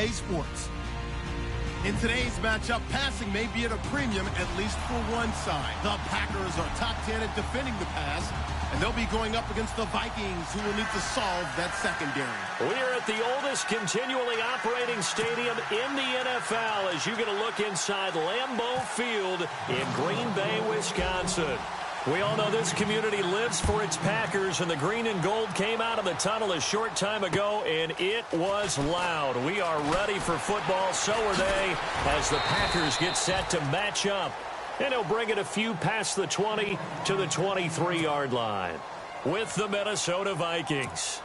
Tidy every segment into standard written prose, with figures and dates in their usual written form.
EA Sports. In today's matchup, passing may be at a premium, at least for one side. The Packers are top 10 at defending the pass, and they'll be going up against the Vikings, who will need to solve that secondary. We're at the oldest continually operating stadium in the NFL as you get a look inside Lambeau Field in Green Bay, Wisconsin. We all know this community lives for its Packers, and the green and gold came out of the tunnel a short time ago, and it was loud. We are ready for football, so are they, as the Packers get set to match up. And he'll bring it a few past the 20 to the 23-yard line with the Minnesota Vikings.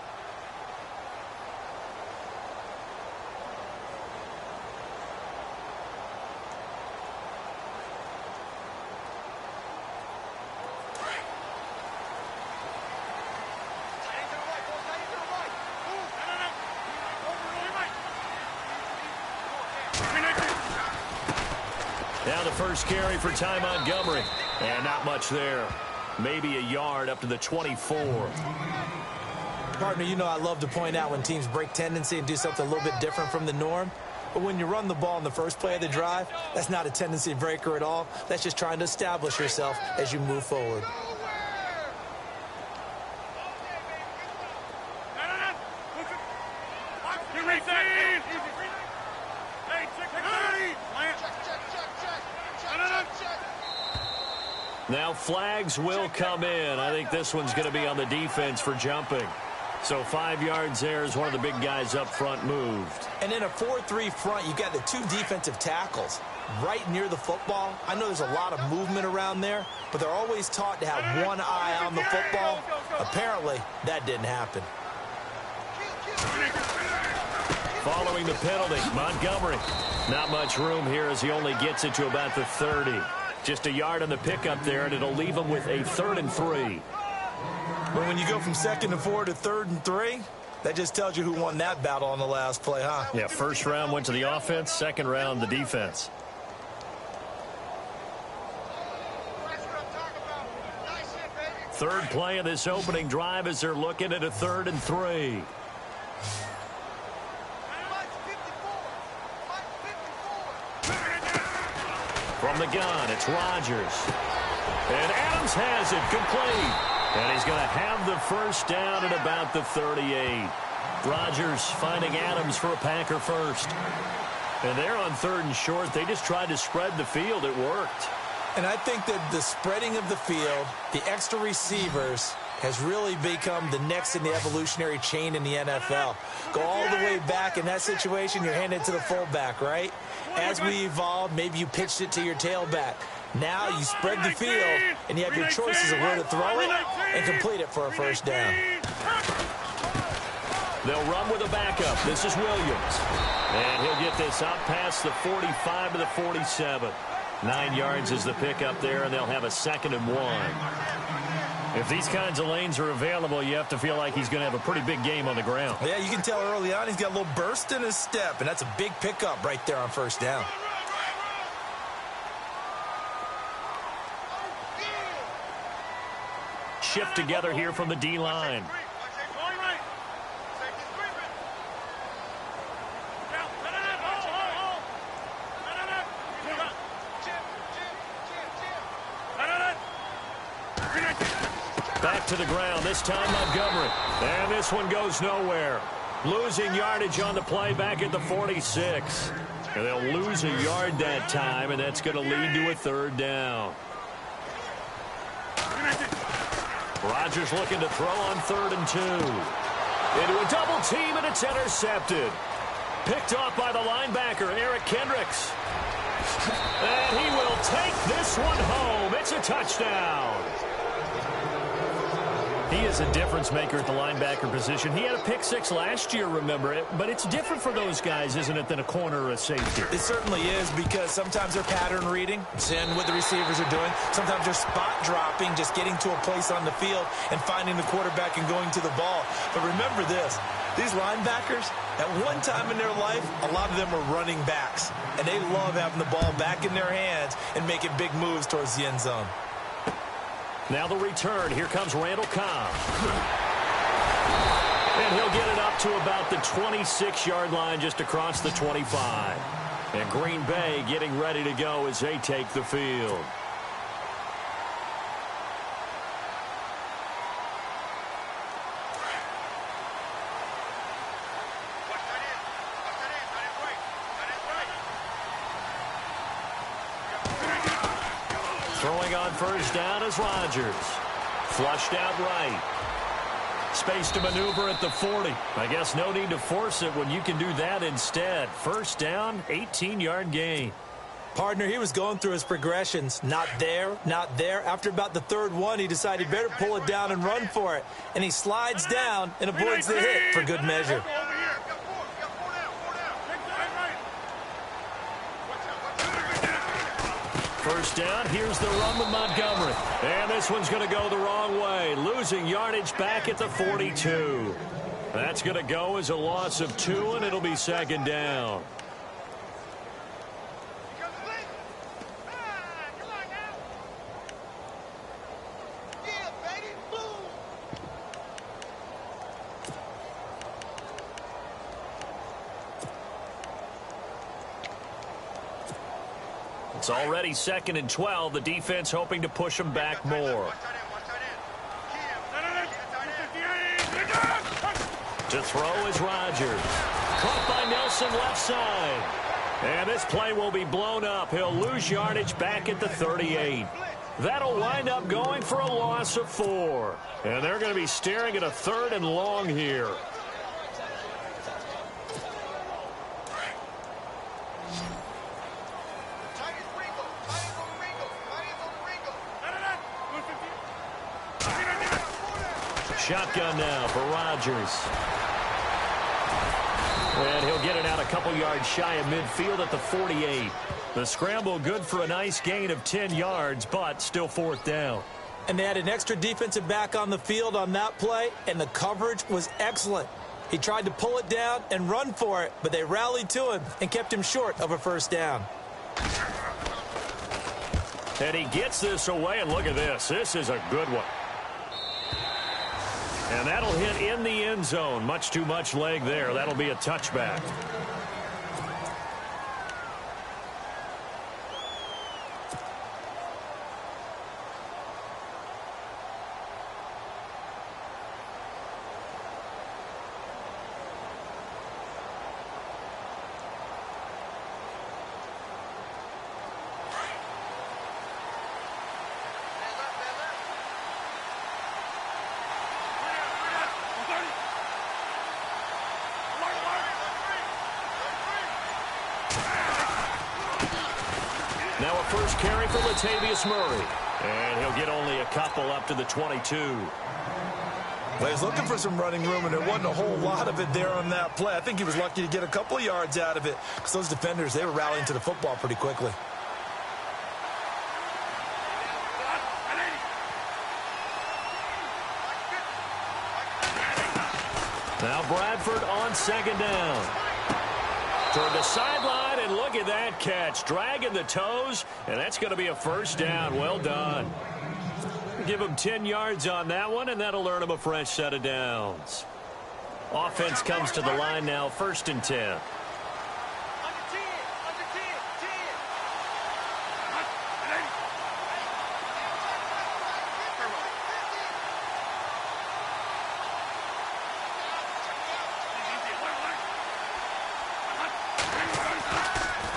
Now the first carry for Ty Montgomery. And not much there. Maybe a yard up to the 24. Partner, you know I love to point out when teams break tendency and do something a little bit different from the norm. But when you run the ball in the first play of the drive, that's not a tendency breaker at all. That's just trying to establish yourself as you move forward. Now flags will come in. I think this one's going to be on the defense for jumping. So 5 yards there as one of the big guys up front moved. And in a 4-3 front, you got the two defensive tackles right near the football. I know there's a lot of movement around there, but they're always taught to have one eye on the football. Apparently, that didn't happen. Following the penalty, Montgomery. Not much room here as he only gets it to about the 30. Just a yard on the pickup there, and it'll leave him with a 3rd and 3. But when you go from 2nd and 4 to 3rd and 3, that just tells you who won that battle on the last play, huh? Yeah, first round went to the offense, second round the defense. Third play of this opening drive as they're looking at a 3rd and 3. From the gun, it's Rodgers. And Adams has it complete. And he's going to have the first down at about the 38. Rodgers finding Adams for a Packer first. And they're on 3rd and short. They just tried to spread the field. It worked. And I think that the spreading of the field, the extra receivers, has really become the next in the evolutionary chain in the NFL. Go all the way back in that situation, you're handed to the fullback, right? As we evolved, maybe you pitched it to your tailback. Now you spread the field, and you have your choices of where to throw it and complete it for a first down. They'll run with a backup. This is Williams. And he'll get this out past the 45 to the 47. 9 yards is the pickup there, and they'll have a 2nd and 1. If these kinds of lanes are available, you have to feel like he's going to have a pretty big game on the ground. Yeah, you can tell early on he's got a little burst in his step, and that's a big pickup right there on first down. Shift together here from the D-line. Back to the ground, this time Montgomery. And this one goes nowhere. Losing yardage on the play back at the 46. And they'll lose a yard that time, and that's going to lead to a 3rd down. Rodgers looking to throw on 3rd and 2. Into a double team, and it's intercepted. Picked off by the linebacker, Eric Kendricks. And he will take this one home. It's a touchdown. He is a difference maker at the linebacker position. He had a pick 6 last year, remember it. But it's different for those guys, isn't it, than a corner or a safety? It certainly is, because sometimes they're pattern reading, seeing what the receivers are doing. Sometimes they're spot dropping, just getting to a place on the field and finding the quarterback and going to the ball. But remember this, these linebackers, at one time in their life, a lot of them are running backs. And they love having the ball back in their hands and making big moves towards the end zone. Now the return. Here comes Randall Cobb. And he'll get it up to about the 26-yard line, just across the 25. And Green Bay getting ready to go as they take the field. Throwing on first down is Rodgers. Flushed out right. Space to maneuver at the 40. I guess no need to force it when you can do that instead. First down, 18-yard gain. Partner, he was going through his progressions. Not there, not there. After about the third one, he decided he better pull it down and run for it. And he slides down and avoids the hit for good measure. First down, here's the run with Montgomery. And this one's going to go the wrong way. Losing yardage back at the 42. That's going to go as a loss of 2, and it'll be second down. It's already 2nd and 12. The defense hoping to push them back more. To throw is Rodgers. Caught by Nelson left side. And this play will be blown up. He'll lose yardage back at the 38. That'll wind up going for a loss of 4. And they're going to be staring at a 3rd and long here. Shotgun now for Rodgers. And he'll get it out a couple yards shy of midfield at the 48. The scramble good for a nice gain of 10 yards, but still 4th down. And they had an extra defensive back on the field on that play, and the coverage was excellent. He tried to pull it down and run for it, but they rallied to him and kept him short of a first down. And he gets this away, and look at this. This is a good one. And that'll hit in the end zone. Much too much leg there. That'll be a touchback. Now a first carry for Latavius Murray. And he'll get only a couple up to the 22. Well, he was looking for some running room, and there wasn't a whole lot of it there on that play. I think he was lucky to get a couple of yards out of it because those defenders, they were rallying to the football pretty quickly. Now Bradford on second down. Toward the sideline, and look at that catch. Dragging the toes, and that's going to be a first down. Well done. Give him 10 yards on that one, and that'll earn him a fresh set of downs. Offense comes to the line now, 1st and 10.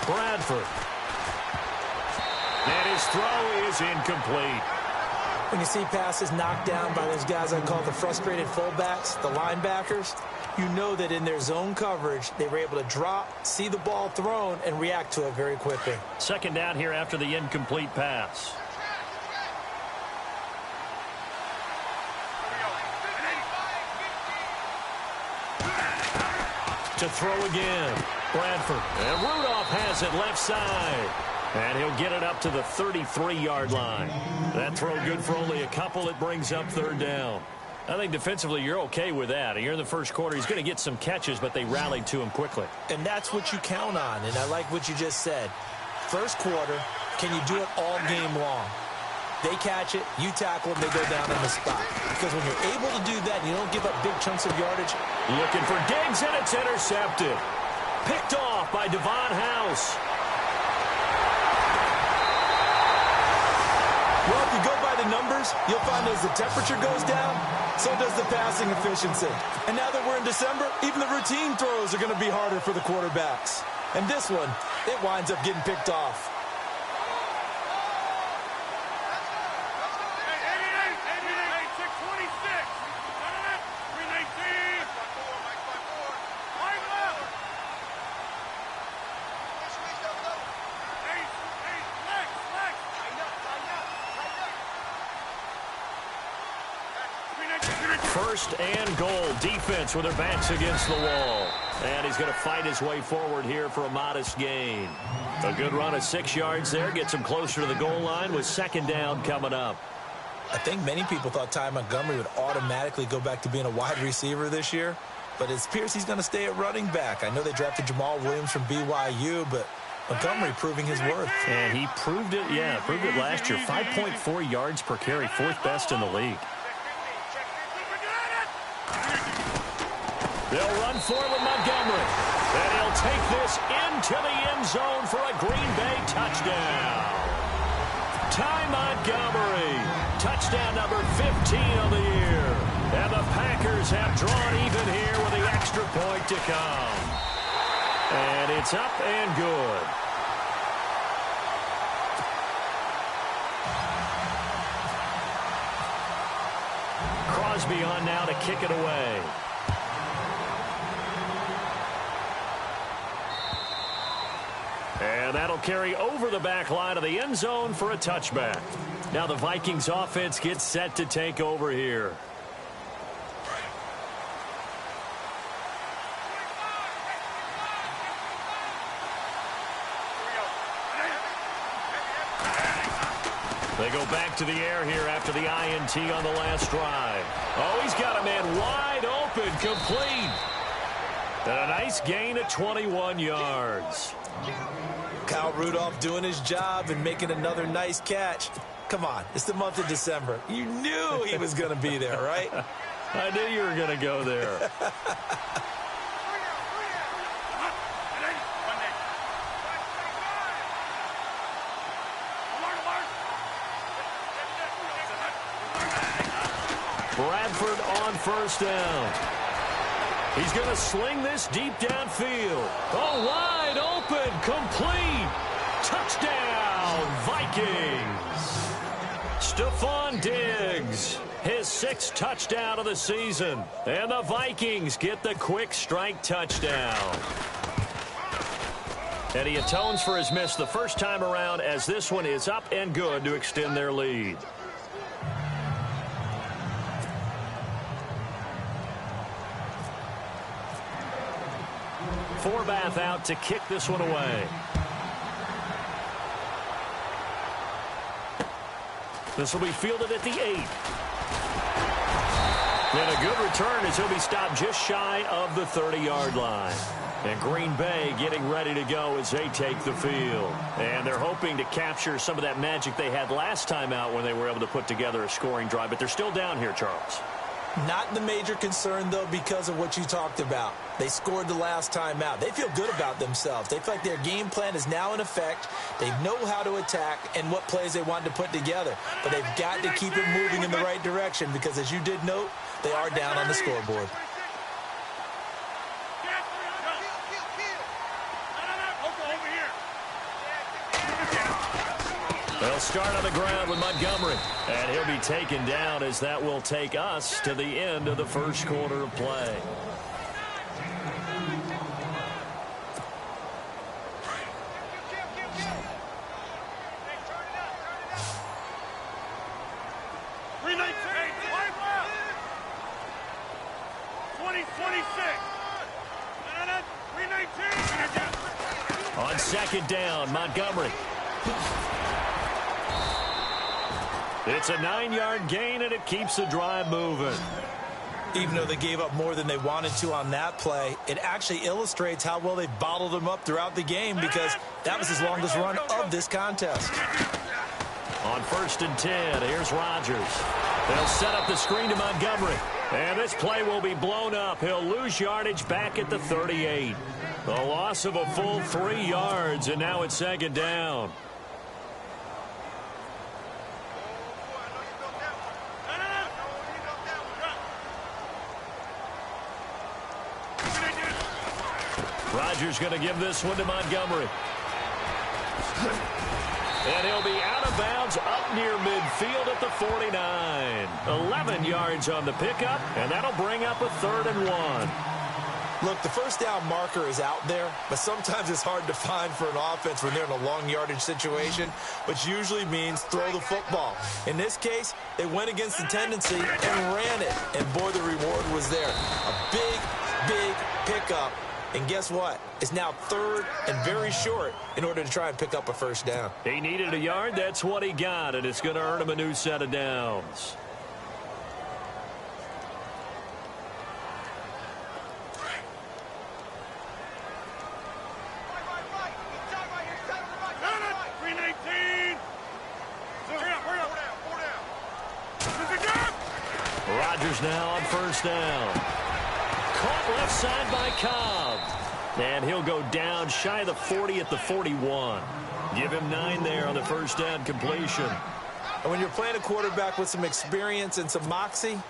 Bradford. And his throw is incomplete. When you see passes knocked down by those guys I call the frustrated fullbacks, the linebackers, you know that in their zone coverage, they were able to drop, see the ball thrown, and react to it very quickly. Second down here after the incomplete pass. To throw again. Bradford. And Rudolph has it left side. And he'll get it up to the 33-yard line. That throw good for only a couple. It brings up 3rd down. I think defensively you're okay with that. Here in the first quarter, he's going to get some catches, but they rallied to him quickly. And that's what you count on, and I like what you just said. First quarter, can you do it all game long? They catch it, you tackle them, they go down on the spot. Because when you're able to do that, you don't give up big chunks of yardage. Looking for Diggs, and it's intercepted. Picked off by Devon House. Well, if you go by the numbers, you'll find as the temperature goes down, so does the passing efficiency. And now that we're in December, even the routine throws are going to be harder for the quarterbacks. And this one, it winds up getting picked off. First and goal. Defense with their backs against the wall. And he's going to fight his way forward here for a modest gain. A good run of 6 yards there. Gets him closer to the goal line with second down coming up. I think many people thought Ty Montgomery would automatically go back to being a wide receiver this year. But it appears he's going to stay at running back. I know they drafted Jamal Williams from BYU, but Montgomery proving his worth. And he proved it, proved it last year. 5.4 yards per carry, 4th best in the league. They'll run for it with Montgomery. And he'll take this into the end zone for a Green Bay touchdown. Ty Montgomery, touchdown number 15 of the year. And the Packers have drawn even here with the extra point to come. And it's up and good. Crosby on now to kick it away. And that'll carry over the back line of the end zone for a touchback. Now the Vikings offense gets set to take over here. They go back to the air here after the INT on the last drive. Oh, he's got a man wide open, complete. And a nice gain of 21 yards. Kyle Rudolph doing his job and making another nice catch. Come on, it's the month of December. You knew he was going to be there, right? I knew you were going to go there. Bradford on first down. He's going to sling this deep downfield. Oh, wide open, complete. Touchdown, Vikings. Stephon Diggs, his 6th touchdown of the season. And the Vikings get the quick strike touchdown. And he atones for his miss the first time around, as this one is up and good to extend their lead. Forbath out to kick this one away. This will be fielded at the 8. And a good return as he'll be stopped just shy of the 30-yard line. And Green Bay getting ready to go as they take the field. And they're hoping to capture some of that magic they had last time out when they were able to put together a scoring drive. But they're still down here, Charles. Not the major concern, though, because of what you talked about. They scored the last time out. They feel good about themselves. They feel like their game plan is now in effect. They know how to attack and what plays they want to put together. But they've got to keep it moving in the right direction because, as you did note, they are down on the scoreboard. They'll start on the ground with Montgomery. And he'll be taken down as that will take us to the end of the first quarter of play. On second down, Montgomery. It's a 9-yard gain, and it keeps the drive moving. Even though they gave up more than they wanted to on that play, it actually illustrates how well they bottled them up throughout the game because that was his longest run of this contest. On 1st and 10, here's Rodgers. They'll set up the screen to Montgomery. And this play will be blown up. He'll lose yardage back at the 38. The loss of a full 3 yards, and now it's 2nd down. Rodgers going to give this one to Montgomery. And he'll be out of bounds up near midfield at the 49. 11 yards on the pickup, and that'll bring up a 3rd and 1. Look, the first down marker is out there, but sometimes it's hard to find for an offense when they're in a long yardage situation, which usually means throw the football. In this case, they went against the tendency and ran it, and boy, the reward was there. A big, big pickup. And guess what? It's now 3rd and very short in order to try and pick up a 1st down. He needed a yard. That's what he got, and it's going to earn him a new set of downs. Rodgers now on 1st down. Caught left side by Cobb. And he'll go down shy of the 40 at the 41. Give him 9 there on the 1st down completion. And when you're playing a quarterback with some experience and some moxie,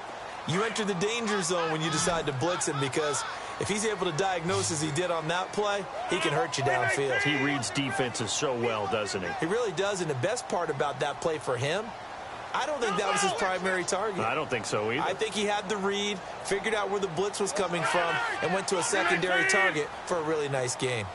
you enter the danger zone when you decide to blitz him, because if he's able to diagnose as he did on that play, he can hurt you downfield. He reads defenses so well, doesn't he? He really does, and the best part about that play for him, I don't think that was his primary target. I don't think so either. I think he had the read, figured out where the blitz was coming from, and went to a secondary target for a really nice game.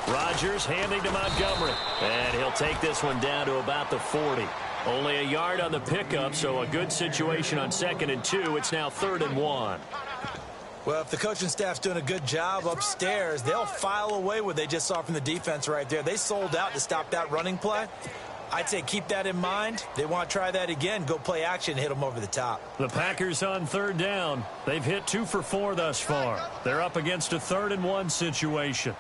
Rodgers handing to Montgomery. And he'll take this one down to about the 40. Only a yard on the pickup, so a good situation on 2nd and 2. It's now 3rd and 1. Well, if the coaching staff's doing a good job upstairs, they'll file away what they just saw from the defense right there. They sold out to stop that running play. I'd say keep that in mind. They want to try that again. Go play action, hit them over the top. The Packers on 3rd down. They've hit 2 for 4 thus far. They're up against a 3rd and 1 situation.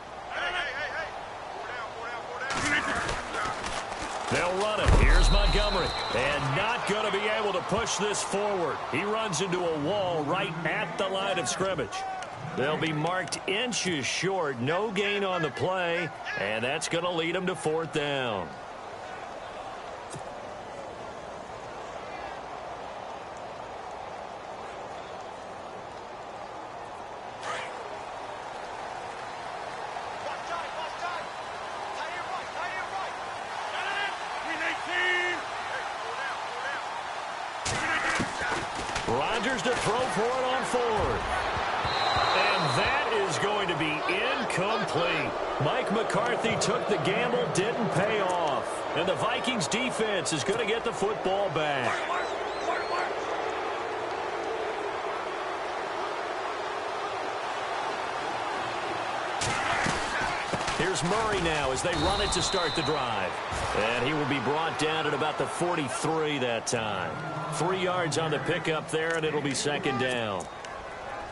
They'll run it. Here's Montgomery. And not going to be able to push this forward. He runs into a wall right at the line of scrimmage. They'll be marked inches short. No gain on the play. And that's going to lead them to 4th down. Rodgers to throw for it on 4th. And that is going to be incomplete. Mike McCarthy took the gamble, didn't pay off. And the Vikings defense is going to get the football back. Here's Murray now as they run it to start the drive. And he will be brought down at about the 43 that time. 3 yards on the pickup there, and it'll be 2nd down.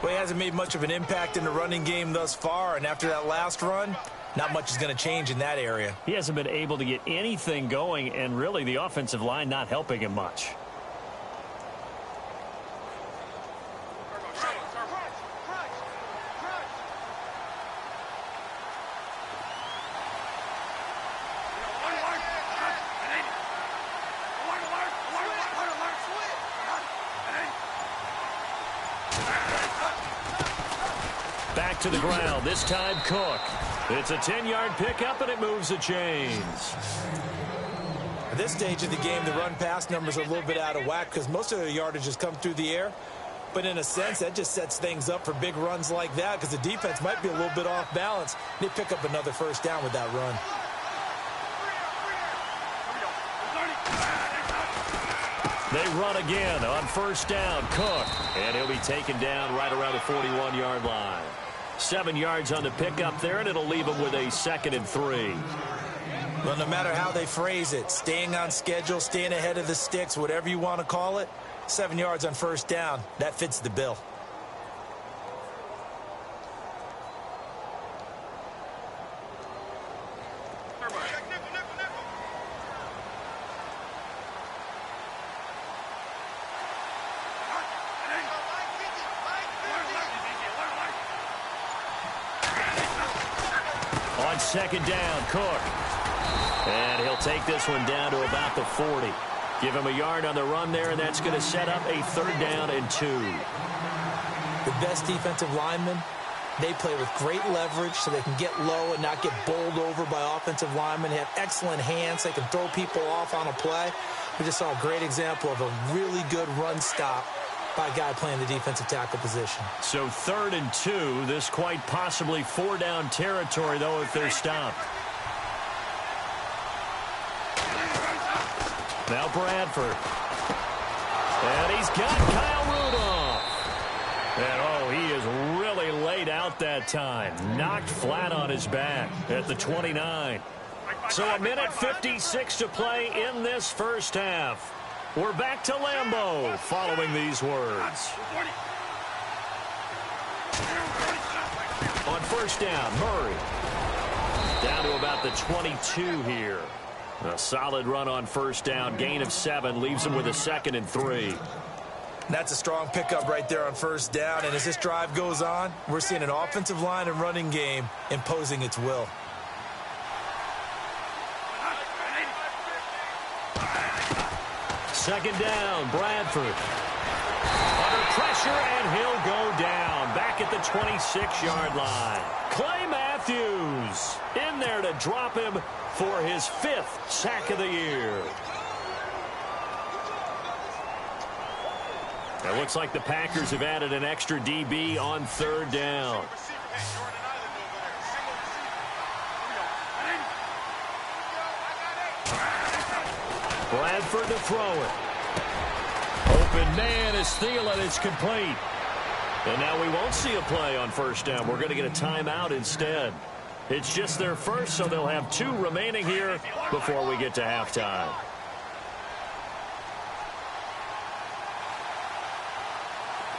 Well, he hasn't made much of an impact in the running game thus far, and after that last run, not much is going to change in that area. He hasn't been able to get anything going, and really the offensive line not helping him much. Back to the ground, this time Cook. It's a 10-yard pickup, and it moves the chains. At this stage of the game, the run-pass numbers are a little bit out of whack because most of their yardage has come through the air. But in a sense, that just sets things up for big runs like that because the defense might be a little bit off balance. They pick up another 1st down with that run. They run again on 1st down. Cook. And he'll be taken down right around the 41-yard line. 7 yards on the pickup there, and it'll leave him with a 2nd and 3. Well, no matter how they phrase it, staying on schedule, staying ahead of the sticks, whatever you want to call it, 7 yards on 1st down, that fits the bill. On second down, Cook. And he'll take this one down to about the 40. Give him a yard on the run there, and that's going to set up a 3rd down and 2. The best defensive linemen, they play with great leverage so they can get low and not get bowled over by offensive linemen. They have excellent hands. They can throw people off on a play. We just saw a great example of a really good run stop by a guy playing the defensive tackle position. So 3rd and 2. This quite possibly 4-down territory, though, if they're stopped. Now Bradford. And he's got Kyle Rudolph. And, oh, he is really laid out that time. Knocked flat on his back at the 29. So a minute 56 to play in this first half. We're back to Lambeau following these words. On 1st down, Murray. Down to about the 22 here. A solid run on 1st down. Gain of 7 leaves him with a 2nd and 3. That's a strong pickup right there on 1st down. And as this drive goes on, we're seeing an offensive line and running game imposing its will. Second down, Bradford. Under pressure, and he'll go down. Back at the 26-yard line. Clay Matthews in there to drop him for his 5th sack of the year. It looks like the Packers have added an extra DB on 3rd down. Bradford to throw it. Open man is Thielen. It's complete. And now we won't see a play on 1st down. We're going to get a timeout instead. It's just their first, so they'll have 2 remaining here before we get to halftime.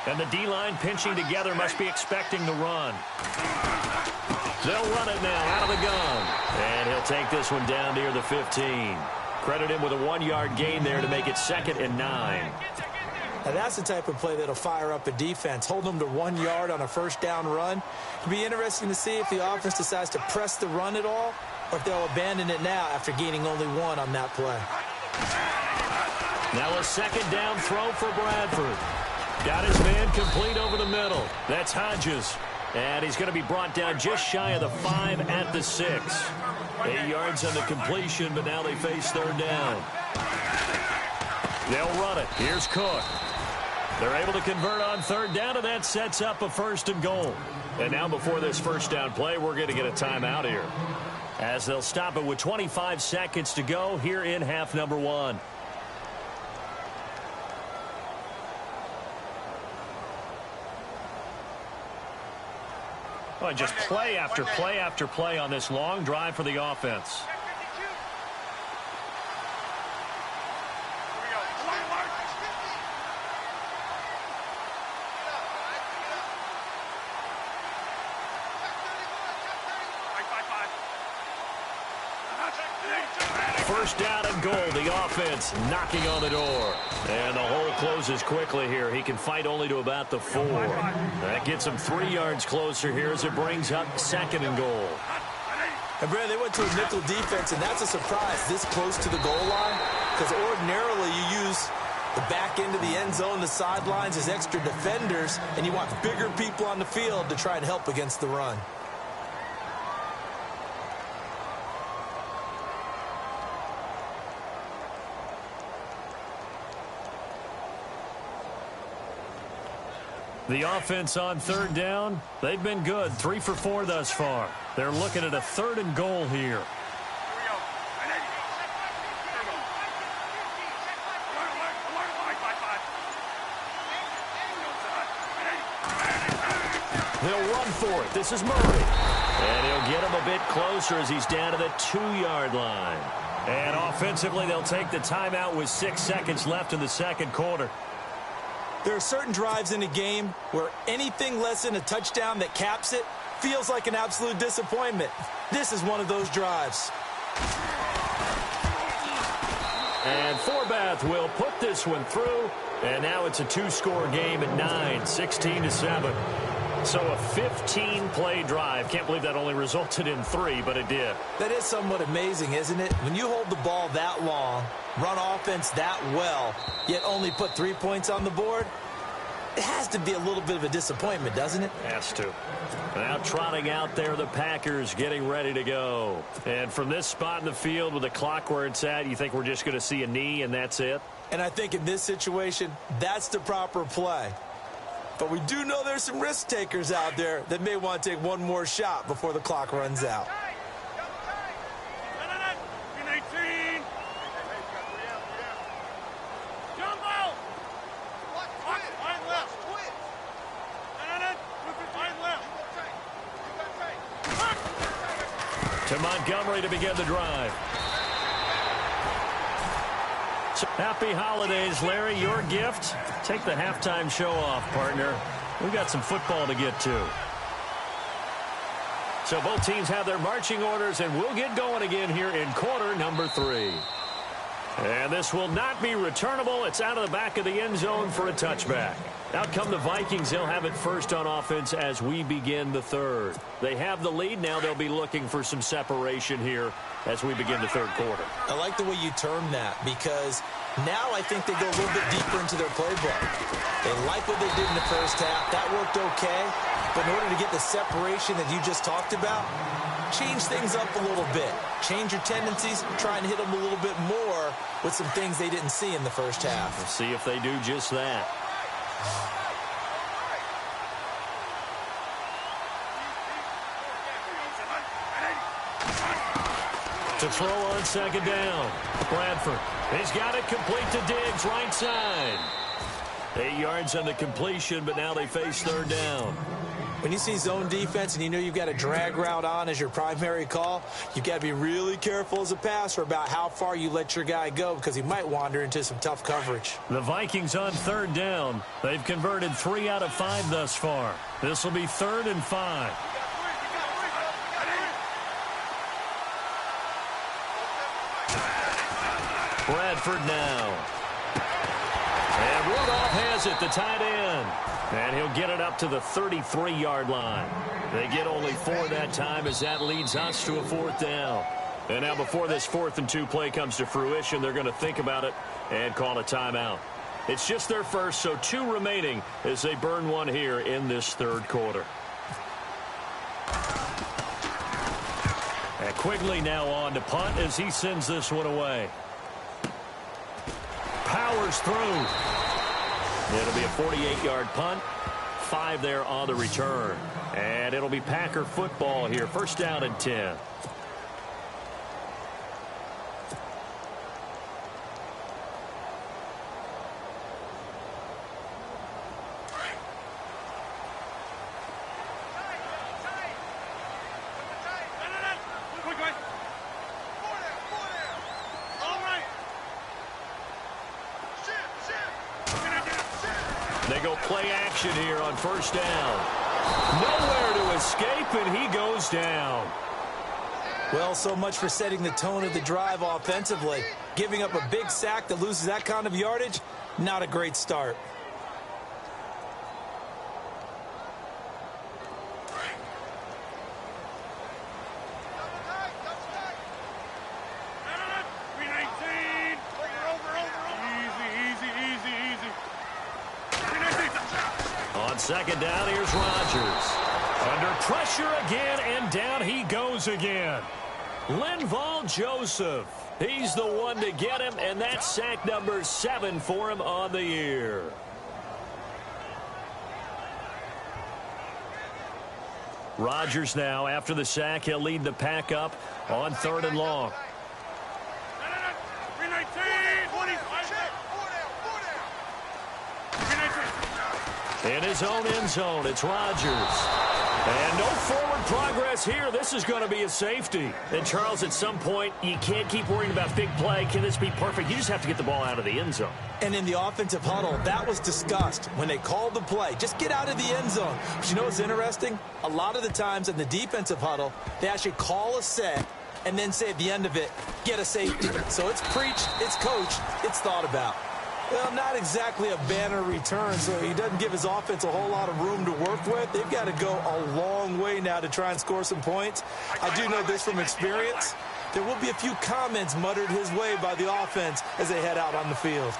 And the D-line pinching together must be expecting the run. They'll run it now out of the gun. And he'll take this one down near the 15. Credit him with a 1-yard gain there to make it 2nd and 9. Now that's the type of play that'll fire up a defense. Hold them to 1 yard on a 1st down run. It'll be interesting to see if the offense decides to press the run at all, or if they'll abandon it now after gaining only 1 on that play. Now a 2nd down throw for Bradford. Got his man complete over the middle. That's Hodges. And he's going to be brought down just shy of the 5 at the 6. 8 yards on the completion, but now they face 3rd down. They'll run it. Here's Cook. They're able to convert on 3rd down, and that sets up a 1st and goal. And now before this 1st down play, we're going to get a timeout here, as they'll stop it with 25 seconds to go here in half number 1. Well, just play after play after play on this long drive for the offense. First down and goal. The offense knocking on the door. And the hole closes quickly here. He can fight only to about the 4. That gets him 3 yards closer here as it brings up 2nd and goal. And, Brad, they went to a nickel defense, and that's a surprise this close to the goal line, because ordinarily you use the back end of the end zone, the sidelines as extra defenders, and you want bigger people on the field to try and help against the run. The offense on 3rd down, they've been good. 3 for 4 thus far. They're looking at a 3rd and goal here. They'll run for it. This is Murray. And he'll get him a bit closer as he's down to the 2-yard line. And offensively, they'll take the timeout with 6 seconds left in the 2nd quarter. There are certain drives in a game where anything less than a touchdown that caps it feels like an absolute disappointment. This is one of those drives. And Forbath will put this one through. And now it's a 2-score game at 9, 16-7. So a 15-play drive. Can't believe that only resulted in 3, but it did. That is somewhat amazing, isn't it? When you hold the ball that long, run offense that well, yet only put 3 points on the board, it has to be a little bit of a disappointment, doesn't it? Has to. Now trotting out there, the Packers getting ready to go. And from this spot in the field with the clock where it's at, you think we're just going to see a knee and that's it? And I think in this situation, that's the proper play. But we do know there's some risk takers out there that may want to take one more shot before the clock runs out. To Montgomery to begin the drive. So happy holidays, Larry. Your gift? Take the halftime show off, partner. We've got some football to get to. So both teams have their marching orders, and we'll get going again here in quarter number 3. And this will not be returnable. It's out of the back of the end zone for a touchback. Out come the Vikings. They'll have it first on offense as we begin the third. They have the lead. Now they'll be looking for some separation here as we begin the third quarter. I like the way you term that because now I think they go a little bit deeper into their playbook. They like what they did in the first half. That worked okay. But in order to get the separation that you just talked about, change things up a little bit. Change your tendencies, try and hit them a little bit more with some things they didn't see in the first half. We'll see if they do just that. To throw on second down. Bradford. He's got it complete to Diggs, right side. 8 yards on the completion, but now they face third down. When you see zone defense and you know you've got a drag route on as your primary call, you've got to be really careful as a passer about how far you let your guy go because he might wander into some tough coverage. The Vikings on third down. They've converted 3 out of 5 thus far. This will be 3rd and 5. Bradford now. And Rudolph has it, the tight end. And he'll get it up to the 33-yard line. They get only 4 that time as that leads us to a 4th down. And now before this 4th and 2 play comes to fruition, they're going to think about it and call a timeout. It's just their first, so 2 remaining as they burn one here in this third quarter. And Quigley now on to punt as he sends this one away. Powers through. It'll be a 48-yard punt. 5 there on the return. And it'll be Packer football here. First down and 10. They go play action here on first down. Nowhere to escape, and he goes down. Well, so much for setting the tone of the drive offensively. Giving up a big sack that loses that kind of yardage, not a great start. Second down, here's Rodgers. Under pressure again, and down he goes again. Linval Joseph. He's the one to get him, and that's sack number 7 for him on the year. Rodgers now, after the sack, he'll lead the pack up on 3rd and long. In his own end zone, it's Rodgers. And no forward progress here. This is going to be a safety. And, Charles, at some point, you can't keep worrying about big play. Can this be perfect? You just have to get the ball out of the end zone. And in the offensive huddle, that was discussed when they called the play. Just get out of the end zone. But you know what's interesting? A lot of the times in the defensive huddle, they actually call a set and then say at the end of it, get a safety. So it's preached, it's coached, it's thought about. Well, not exactly a banner return, so he doesn't give his offense a whole lot of room to work with. They've got to go a long way now to try and score some points. I do know this from experience. There will be a few comments muttered his way by the offense as they head out on the field.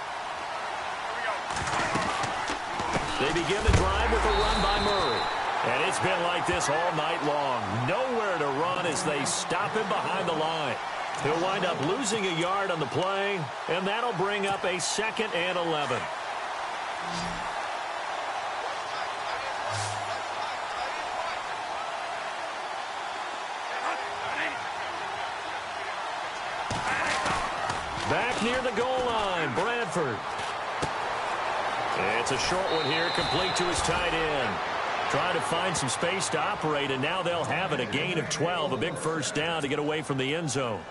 They begin the drive with a run by Murray. And it's been like this all night long. Nowhere to run as they stop him behind the line. He'll wind up losing a yard on the play, and that'll bring up a 2nd and 11. Back near the goal line, Bradford. It's a short one here, complete to his tight end. Trying to find some space to operate, and now they'll have it. A gain of 12, a big first down to get away from the end zone.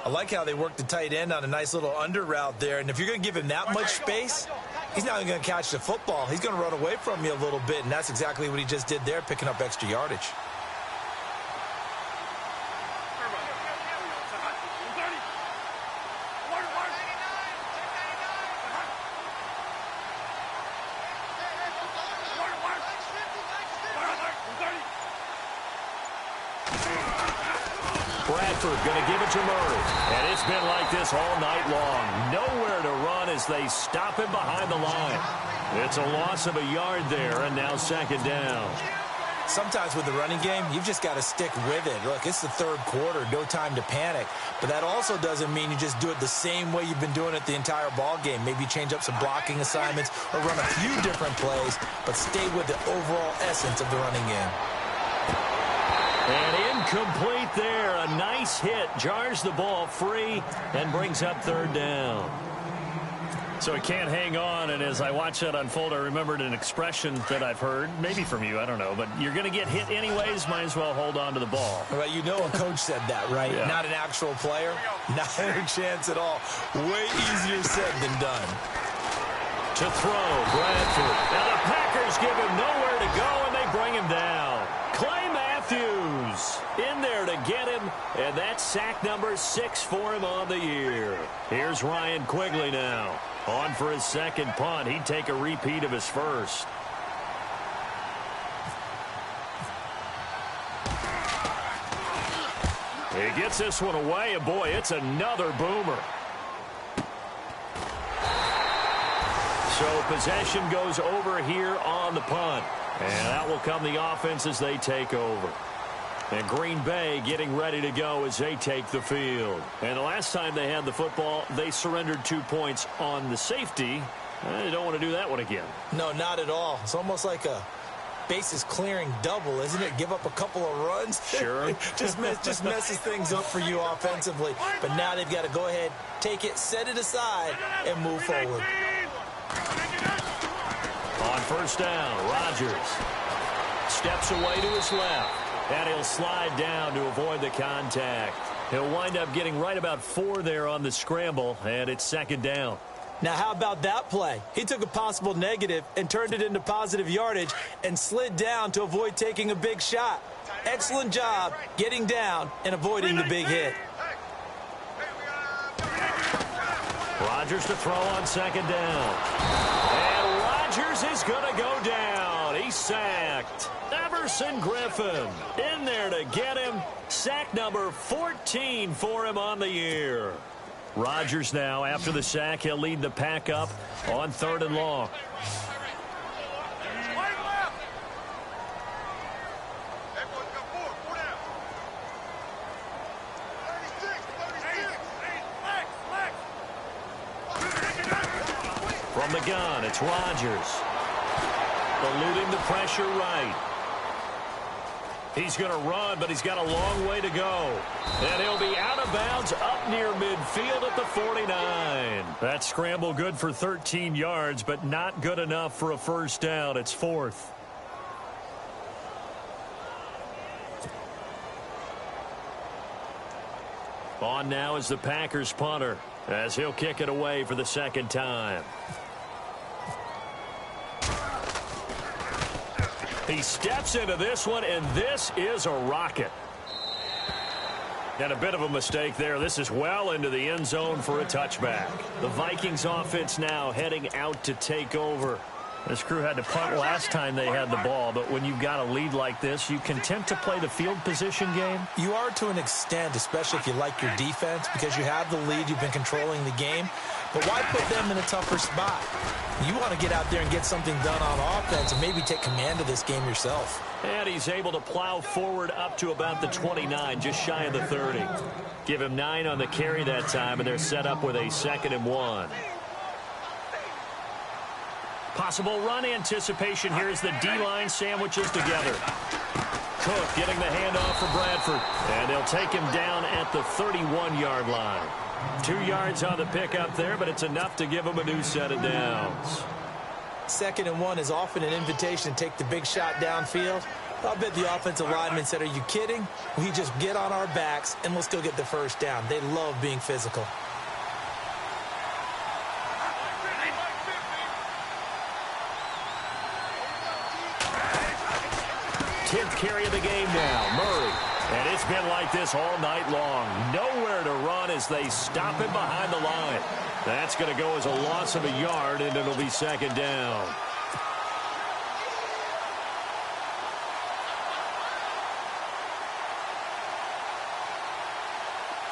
I like how they worked the tight end on a nice little under route there. And if you're going to give him that much space, he's not going to catch the football. He's going to run away from you a little bit, and that's exactly what he just did there, picking up extra yardage. Bradford going to give it to Murray. And it's been like this all night long. Nowhere to run as they stop him behind the line. It's a loss of a yard there, and now 2nd down. Sometimes with the running game, you've just got to stick with it. Look, it's the 3rd quarter, no time to panic. But that also doesn't mean you just do it the same way you've been doing it the entire ball game. Maybe change up some blocking assignments or run a few different plays, but stay with the overall essence of the running game. And incomplete there. A nice hit. Jars the ball free and brings up 3rd down. So he can't hang on, and as I watch that unfold, I remembered an expression that I've heard, maybe from you, I don't know, but you're going to get hit anyways, might as well hold on to the ball. Well, you know a coach said that, right? Yeah. Not an actual player. Not a chance at all. Way easier said than done. To throw, Bradford. Now the Packers give him nowhere to go, and they bring him down. Clay Matthews in there to get him, and that's sack number 6 for him on the year. Here's Ryan Quigley now. On for his 2nd punt. He'd take a repeat of his first. He gets this one away, and boy, it's another boomer. So possession goes over here on the punt. And that will come the offense as they take over. And Green Bay getting ready to go as they take the field. And the last time they had the football, they surrendered 2 points on the safety. They don't want to do that one again. No, not at all. It's almost like a bases clearing double, isn't it? Give up a couple of runs. Sure. just messes things up for you offensively. But now they've got to go ahead, take it, set it aside, and move forward. On 1st down, Rodgers steps away to his left. And he'll slide down to avoid the contact. He'll wind up getting right about 4 there on the scramble, and it's 2nd down. Now, how about that play? He took a possible negative and turned it into positive yardage and slid down to avoid taking a big shot. Excellent job getting down and avoiding the big hit. Rodgers to throw on 2nd down. And Rodgers is going to go down. He's sacked. Everson Griffin in there to get him. Sack number 14 for him on the year. Rodgers now, after the sack, he'll lead the pack up on 3rd and long. From the gun, it's Rodgers. Eluding the pressure right. He's going to run, but he's got a long way to go. And he'll be out of bounds up near midfield at the 49. That scramble good for 13 yards, but not good enough for a 1st down. It's 4th. On now is the Packers punter, as he'll kick it away for the 2nd time. He steps into this one, and this is a rocket. And a bit of a mistake there. This is well into the end zone for a touchback. The Vikings offense now heading out to take over. This crew had to punt last time they had the ball, but when you've got a lead like this, you content to play the field position game? You are to an extent, especially if you like your defense, because you have the lead, you've been controlling the game. But why put them in a tougher spot? You want to get out there and get something done on offense and maybe take command of this game yourself. And he's able to plow forward up to about the 29, just shy of the 30. Give him 9 on the carry that time, and they're set up with a 2nd and 1. Possible run anticipation here as the D-line sandwiches together. Cook getting the handoff for Bradford. And they'll take him down at the 31-yard line. 2 yards on the pickup there, but it's enough to give him a new set of downs. 2nd and 1 is often an invitation to take the big shot downfield. I'll bet the offensive lineman said, "Are you kidding? We just get on our backs and let's go get the first down." They love being physical. 10th carry of the game now, Murray. And it's been like this all night long. Nowhere to run as they stop him behind the line. That's going to go as a loss of a yard, and it'll be 2nd down.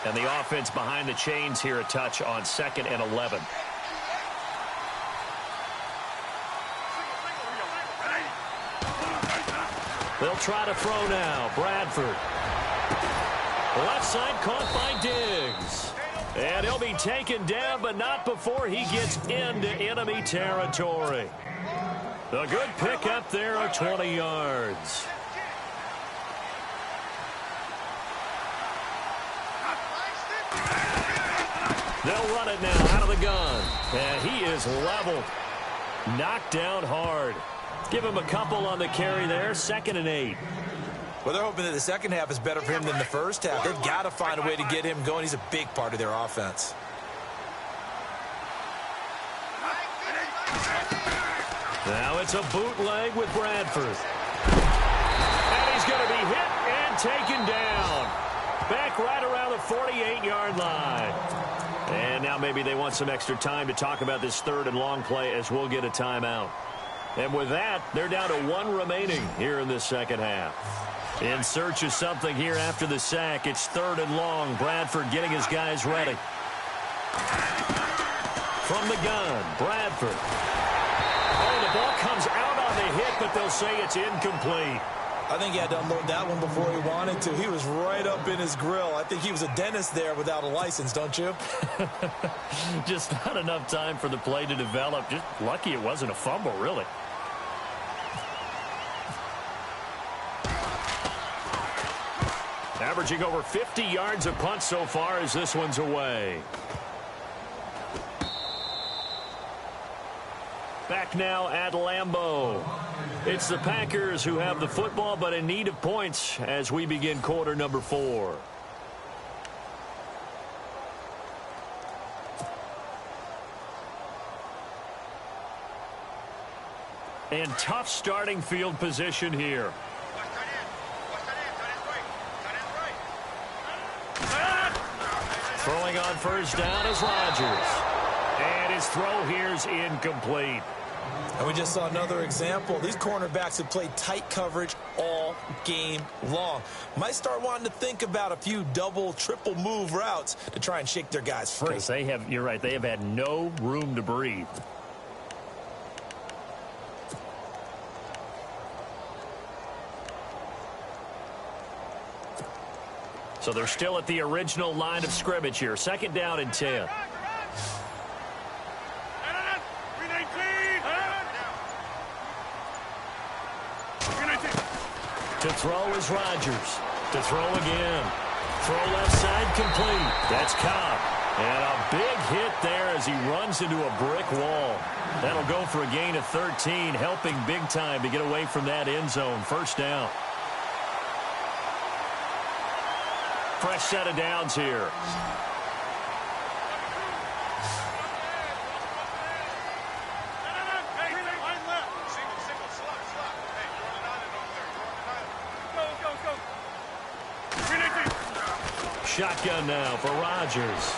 And the offense behind the chains here a touch on 2nd and 11. They'll try to throw now. Bradford. Left side caught by Diggs. And he'll be taken down, but not before he gets into enemy territory. The good pickup there of 20 yards. They'll run it now out of the gun. And he is leveled. Knocked down hard. Give him a couple on the carry there. 2nd and 8. Well, they're hoping that the second half is better for him than the first half. They've got to find a way to get him going. He's a big part of their offense. Now it's a bootleg with Bradford. And he's going to be hit and taken down. Back right around the 48-yard line. And now maybe they want some extra time to talk about this 3rd and long play as we'll get a timeout. And with that, they're down to 1 remaining here in this second half. In search of something here after the sack. It's 3rd and long. Bradford getting his guys ready. From the gun, Bradford. Oh, the ball comes out on the hit, but they'll say it's incomplete. I think he had to unload that one before he wanted to. He was right up in his grill. I think he was a dentist there without a license, don't you? Just not enough time for the play to develop. Just lucky it wasn't a fumble, really. Averaging over 50 yards a punt so far as this one's away. Back now at Lambeau. It's the Packers who have the football, but in need of points as we begin quarter number 4. And tough starting field position here. Throwing on first down is Rodgers. And his throw here's incomplete. And we just saw another example. These cornerbacks have played tight coverage all game long. Might start wanting to think about a few double, triple move routes to try and shake their guys free. Because they have, you're right, they have had no room to breathe. So they're still at the original line of scrimmage here. 2nd down and 10. To throw is Rodgers. To throw again. Throw left side complete. That's Cobb. And a big hit there as he runs into a brick wall. That'll go for a gain of 13, helping big time to get away from that end zone. 1st down. Fresh set of downs here. Shotgun now for Rodgers.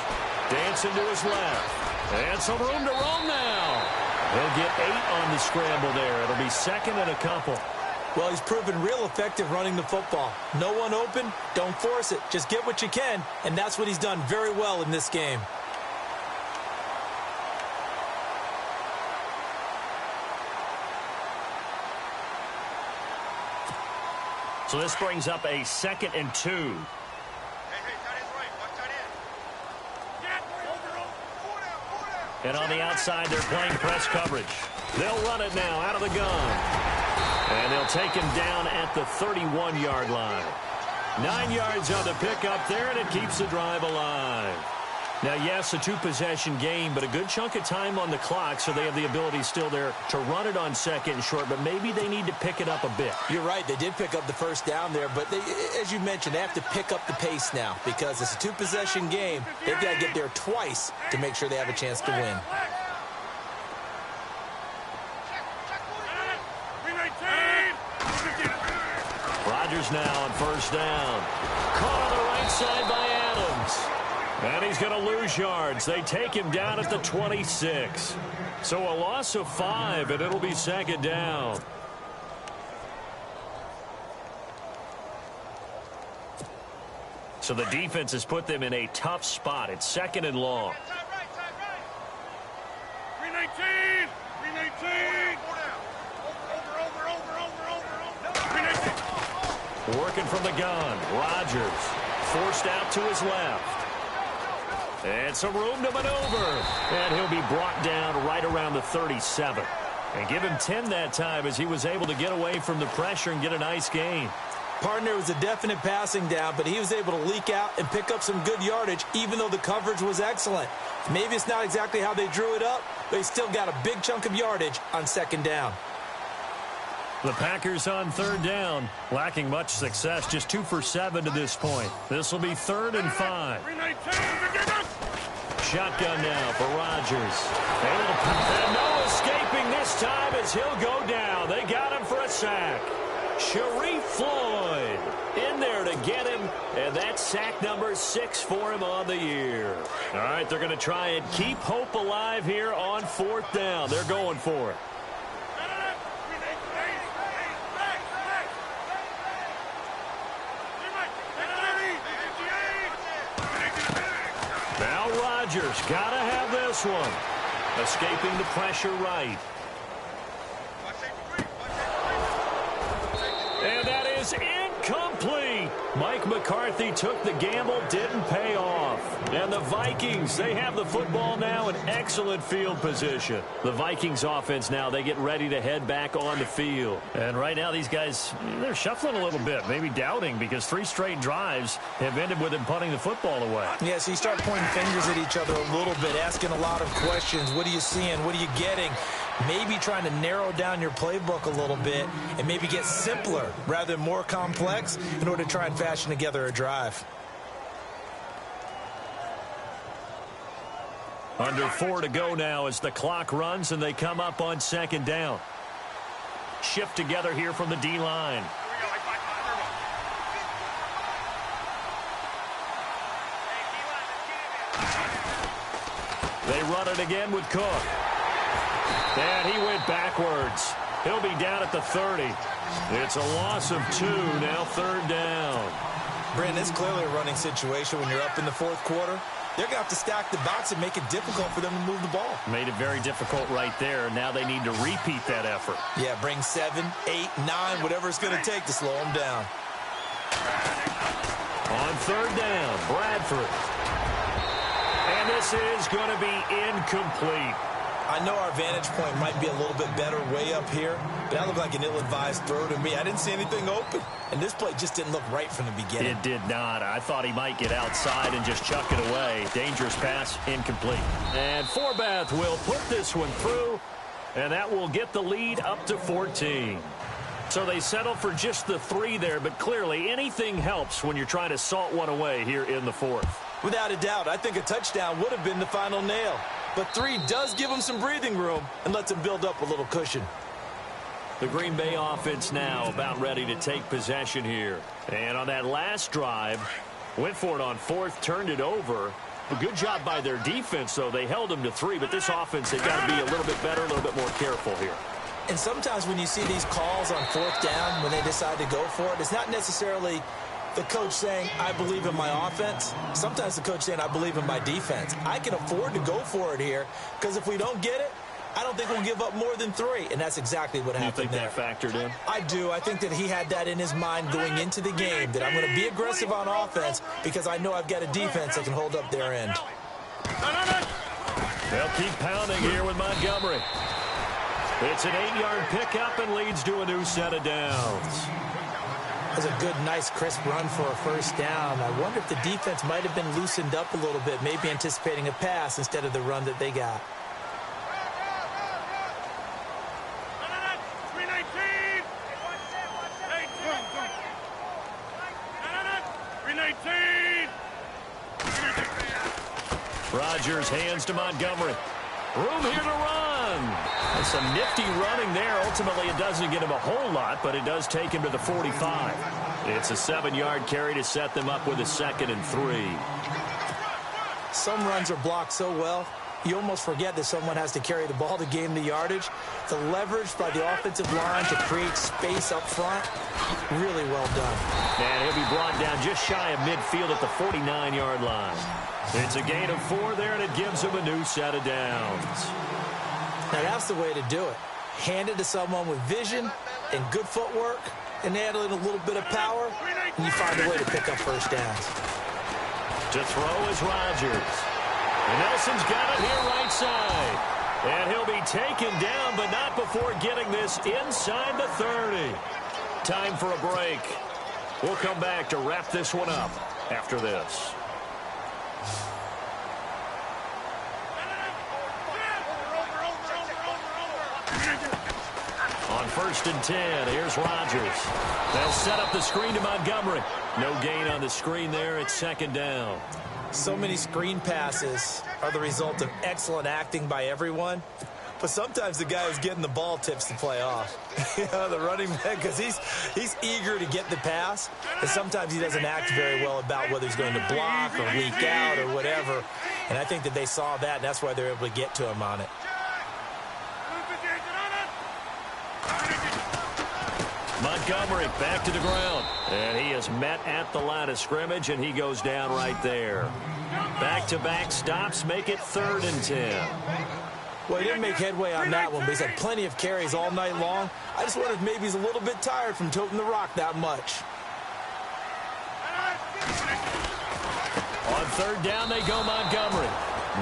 Dancing to his left. And some room to roam now. He'll get 8 on the scramble there. It'll be second and a couple. Well, he's proven real effective running the football. No one open, don't force it. Just get what you can, and that's what he's done very well in this game. So this brings up a 2nd and 2. And on the outside, they're playing press coverage. They'll run it now out of the gun. And they'll take him down at the 31-yard line. 9 yards on the pickup there, and it keeps the drive alive. Now, yes, a 2-possession game, but a good chunk of time on the clock, so they have the ability still there to run it on 2nd and short, but maybe they need to pick it up a bit. You're right. They did pick up the first down there, but they, as you mentioned, they have to pick up the pace now because it's a 2-possession game. They've got to get there twice to make sure they have a chance to win. Rodgers now on first down. Caught on the right side by Adams. And he's going to lose yards. They take him down at the 26. So a loss of 5, and it'll be 2nd down. So the defense has put them in a tough spot. It's 2nd and long. 319! 319! Working from the gun. Rodgers forced out to his left. And some room to maneuver. And he'll be brought down right around the 37. And give him 10 that time as he was able to get away from the pressure and get a nice gain. Partner was a definite passing down, but he was able to leak out and pick up some good yardage, even though the coverage was excellent. Maybe it's not exactly how they drew it up, but he still got a big chunk of yardage on 2nd down. The Packers on 3rd down, lacking much success, just 2 for 7 to this point. This will be 3rd and 5. Shotgun now for Rodgers. And no escaping this time as he'll go down. They got him for a sack. Sharif Floyd in there to get him, and that's sack number 6 for him on the year. All right, they're going to try and keep hope alive here on 4th down. They're going for it. Now Rodgers got to have this one. Escaping the pressure right. And that is incomplete. Mike McCarthy took the gamble, didn't pay off. And the Vikings, they have the football now in excellent field position. The Vikings offense now, they get ready to head back on the field. And right now these guys, they're shuffling a little bit, maybe doubting because 3 straight drives have ended with them punting the football away. Yeah, so you start pointing fingers at each other a little bit, asking a lot of questions. What are you seeing? What are you getting? Maybe trying to narrow down your playbook a little bit and maybe get simpler rather than more complex in order to try and fashion together a drive. Under 4 to go now as the clock runs and they come up on 2nd down. Shift together here from the D-line. They run it again with Cook. And he went backwards. He'll be down at the 30. It's a loss of 2, now 3rd down. Brandon, it's clearly a running situation when you're up in the 4th quarter. They're going to have to stack the box and make it difficult for them to move the ball. Made it very difficult right there. Now they need to repeat that effort. Yeah, bring 7, 8, 9, whatever it's going to take to slow them down. On 3rd down, Bradford. And this is going to be incomplete. I know our vantage point might be a little bit better way up here, but that looked like an ill-advised throw to me. I didn't see anything open, and this play just didn't look right from the beginning. It did not. I thought he might get outside and just chuck it away. Dangerous pass, incomplete. And Forbath will put this one through, and that will get the lead up to 14. So they settle for just the 3 there, but clearly anything helps when you're trying to salt one away here in the 4th. Without a doubt, I think a touchdown would have been the final nail. But 3 does give them some breathing room and lets them build up a little cushion. The Green Bay offense now about ready to take possession here. And on that last drive, Went for it on fourth, turned it over. A good job by their defense, though. They held them to 3, but this offense, they've got to be a little bit better, a little bit more careful here. And sometimes when you see these calls on fourth down, when they decide to go for it, it's not necessarily the coach saying, I believe in my offense. Sometimes the coach saying, I believe in my defense. I can afford to go for it here because if we don't get it, I don't think we'll give up more than 3. And that's exactly what happened there. You think that factored in? I do. I think that he had that in his mind going into the game, that I'm going to be aggressive on offense because I know I've got a defense that can hold up their end. They'll keep pounding here with Montgomery. It's an 8-yard pickup and leads to a new set of downs. That was a good, nice, crisp run for a first down. I wonder if the defense might have been loosened up a little bit, maybe anticipating a pass instead of the run that they got. 319! 319! Rodgers hands to Montgomery. Room here to run. And some nifty running there. Ultimately, it doesn't get him a whole lot, but it does take him to the 45. It's a 7-yard carry to set them up with a 2nd and 3. Some runs are blocked so well, you almost forget that someone has to carry the ball to gain the yardage. The leverage by the offensive line to create space up front, really well done. And he'll be brought down just shy of midfield at the 49-yard line. It's a gain of 4 there, and it gives him a new set of downs. Now, that's the way to do it. Hand it to someone with vision and good footwork, and add in a little bit of power, and you find a way to pick up first downs. To throw is Rodgers. And Nelson's got it here right side. And he'll be taken down, but not before getting this inside the 30. Time for a break. We'll come back to wrap this one up after this. On 1st and 10, here's Rodgers. They'll set up the screen to Montgomery. No gain on the screen there. It's 2nd down. So many screen passes are the result of excellent acting by everyone. But sometimes the guy who's getting the ball tips the play off. The running back, because he's eager to get the pass. And sometimes he doesn't act very well about whether he's going to block or leak out or whatever. And I think that they saw that, and that's why they're able to get to him on it. Montgomery back to the ground. And he is met at the line of scrimmage, and he goes down right there. Back-to-back stops make it 3rd and 10. Well, he didn't make headway on that one, but he's had plenty of carries all night long. I just wonder if maybe he's a little bit tired from toting the rock that much. On 3rd down, they go Montgomery.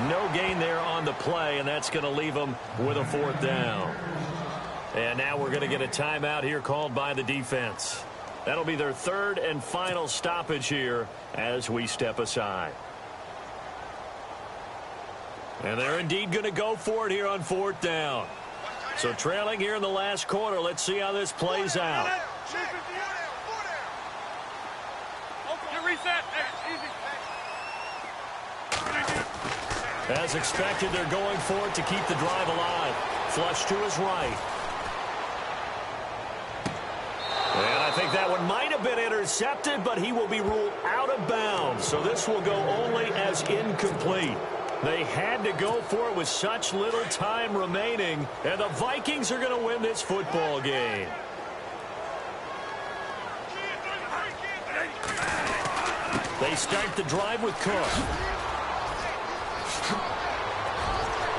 No gain there on the play, and that's going to leave him with a 4th down. And now we're going to get a timeout here called by the defense. That'll be their 3rd and final stoppage here as we step aside. And they're indeed going to go for it here on 4th down. So trailing here in the last quarter, let's see how this plays out. As expected, they're going for it to keep the drive alive. Flush to his right. And I think that one might have been intercepted, but he will be ruled out of bounds. So this will go only as incomplete. They had to go for it with such little time remaining, and the Vikings are going to win this football game. They start the drive with Cook.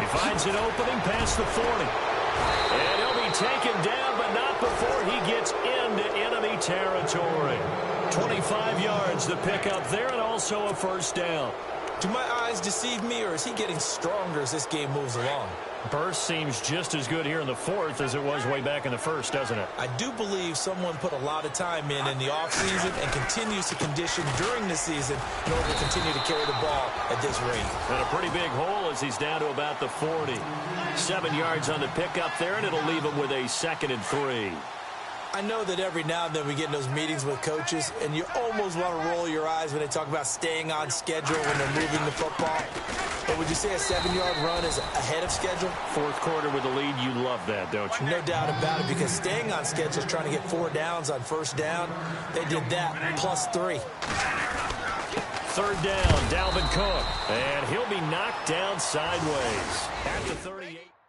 He finds an opening past the 40. And he'll be taken down, but not before he gets into enemy territory. 25 yards the pickup there, and also a 1st down. Do my eyes deceive me, or is he getting stronger as this game moves along? Burst seems just as good here in the 4th as it was way back in the 1st, doesn't it? I do believe someone put a lot of time in the offseason and continues to condition during the season in order to continue to carry the ball at this rate. And a pretty big hole as he's down to about the 40. 7 yards on the pickup there, and it'll leave him with a 2nd and 3. I know that every now and then we get in those meetings with coaches, and you almost want to roll your eyes when they talk about staying on schedule when they're moving the football. But would you say a 7-yard run is ahead of schedule? 4th quarter with the lead, you love that, don't you? No doubt about it, because staying on schedule is trying to get 4 downs on 1st down. They did that, plus 3. third down, Dalvin Cook. And he'll be knocked down sideways at the 38.